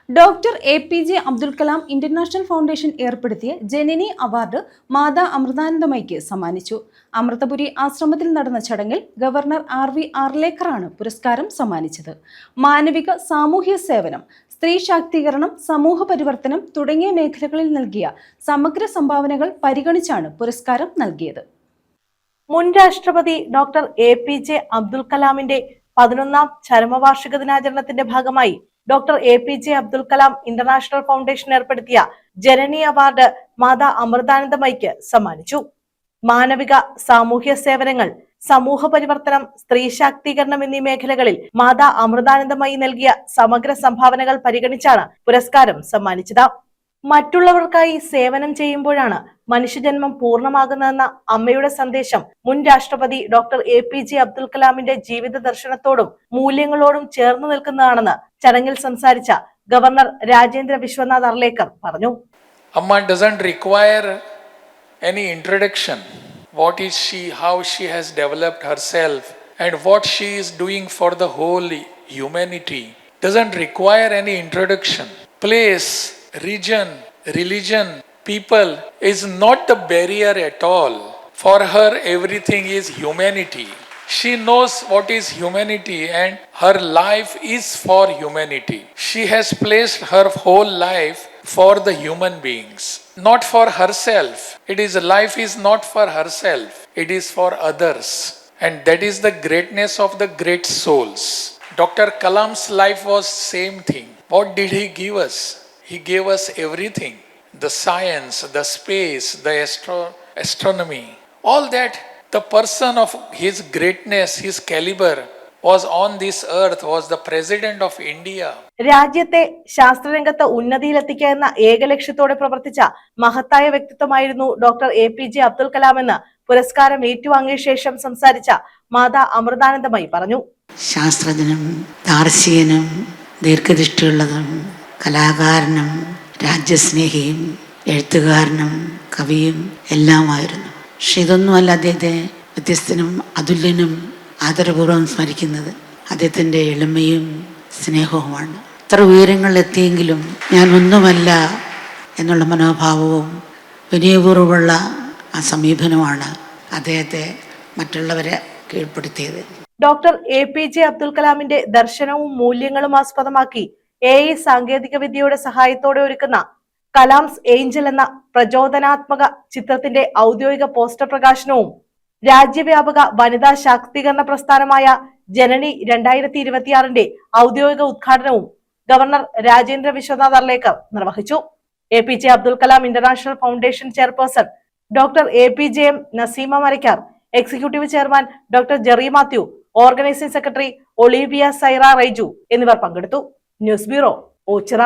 Doctor APJ. Abdul Kalam international foundation ഏർപ്പെടുത്തിയ ജനനി award മാതാ അമൃതാനന്ദമയിക്ക് സമ്മാനിച്ചു. അമൃതപുരി ആശ്രമത്തിൽ നടന്ന ചടങ്ങിൽ ഗവർണർ ആർ.വി. ആർലേക്കറാണ് പുരസ്കാരം സമ്മാനിച്ചത്. മാനവിക സാമൂഹ്യ സേവനം, സ്ത്രീ ശാക്തീകരണം, സമൂഹ പരിവർത്തനം തുടങ്ങിയ മേഖലകളിൽ നൽകിയ സമഗ്ര സംഭാവനകൾ പരിഗണിച്ചാണ് പുരസ്കാരം നൽകിയത്. മുൻ രാഷ്ട്രപതി ഡോക്ടർ എ.പി.ജെ. അബ്ദുൽ കലാമിന്റെ 11ാം ചരമവാർഷിക ദിനാചരണത്തിന്റെ ഭാഗമായി doctor APJ. Abdul Kalam international foundation ഏർപ്പെടുത്തിയ ജനനി അവാർഡ് മാതാ അമൃതാനന്ദമയിക്ക് സമ്മാനിച്ചു. മാനവിക സാമൂഹ്യ സേവനങ്ങൾ, സമൂഹ പരിവർത്തനം, സ്ത്രീ ശാക്തീകരണം എന്നീ മേഖലകളിൽ മാതാ അമൃതാനന്ദമയി നൽകിയ സമഗ്ര സംഭാവനകൾ പരിഗണിച്ചാണ് പുരസ്കാരം സമ്മാനിച്ചത്. മറ്റുള്ളവർക്കായി സേവനം ചെയ്യുമ്പോഴാണ് മനുഷ്യജന്മം പൂർണ്ണമാകുന്നതെന്ന അമ്മയുടെ സന്ദേശം മുൻ രാഷ്ട്രപതി ഡോക്ടർ എ.പി.ജെ. അബ്ദുൽ കലാമിന്റെ ജീവിത ദർശനത്തോടും മൂല്യങ്ങളോടും ചേർന്ന് നിൽക്കുന്നതാണെന്ന് ചടങ്ങിൽ സംസാരിച്ച ഗവർണർ രാജേന്ദ്ര വിശ്വനാഥ് അർലേക്കർ പറഞ്ഞു. Amma doesn't require any introduction. What is she, how she has developed herself, and what she is doing for the whole humanity doesn't require any introduction. Place, region, religion, people is not the barrier at all. For her, everything is humanity. She knows what is humanity and her life is for humanity. She has placed her whole life for the human beings, not for herself. Life is not for herself, it is for others. And that is the greatness of the great souls. Dr. Kalam's life was same thing. What did he give us? He gave us everything. The science, the space, the astronomy. All that, the person of his greatness, his caliber was on this earth, was the President of India. രാജ്യത്തെ ശാസ്ത്രരംഗത്ത് ഉന്നതിയിലെത്തിക്കുക എന്ന ഏകലക്ഷ്യത്തോടെ പ്രവർത്തിച്ച മഹത്തായ വ്യക്തിത്വമായിരുന്നു doctor APJ. Abdul Kalam എന്ന് പുരസ്കാരം ഏറ്റുവാങ്ങിയ ശേഷം സംസാരിച്ച മാതാ അമൃതാനന്ദമയി പറഞ്ഞു. ശാസ്ത്രജ്ഞനും ദാർശനികനും ദീർഘദൃഷ്ടിയുള്ളതും കലാകാരനും രാജ്യസ്നേഹിയും എഴുത്തുകാരനും കവിയും എല്ലാമായിരുന്നു. പക്ഷെ ഇതൊന്നുമല്ല അദ്ദേഹത്തെ വ്യത്യസ്തനും അതുല്യനും ആദരപൂർവ്വം സ്മരിക്കുന്നത് അദ്ദേഹത്തിൻ്റെ എളിമയും സ്നേഹവുമാണ്. ഇത്ര ഉയരങ്ങളിലെത്തിയെങ്കിലും ഞാൻ ഒന്നുമല്ല എന്നുള്ള മനോഭാവവും വിനയപൂർവ്വമുള്ള ആ സമീപനമാണ് അദ്ദേഹത്തെ മറ്റുള്ളവരെ കീഴ്പ്പെടുത്തിയത്. Doctor APJ. അബ്ദുൽ കലാമിന്റെ ദർശനവും മൂല്യങ്ങളും ആസ്പദമാക്കി AI സാങ്കേതിക വിദ്യയുടെ സഹായത്തോടെ ഒരുക്കുന്ന കലാംസ് ഏഞ്ചൽ എന്ന പ്രചോദനാത്മക ചിത്രത്തിന്റെ ഔദ്യോഗിക പോസ്റ്റർ പ്രകാശനവും രാജ്യവ്യാപക വനിതാ ശാക്തീകരണ പ്രസ്ഥാനമായ ജനനി 2026ന്റെ ഔദ്യോഗിക ഉദ്ഘാടനവും ഗവർണർ രാജേന്ദ്ര വിശ്വനാഥ് അർലേക്കർ നിർവഹിച്ചു. APJ. Abdul Kalam international foundation chairperson doctor APJM. Naseema Marakkar, executive chairman doctor Jerry Mathew, organising secretary Olivia Saira Raiju എന്നിവർ പങ്കെടുത്തു. News bureau, Ochira.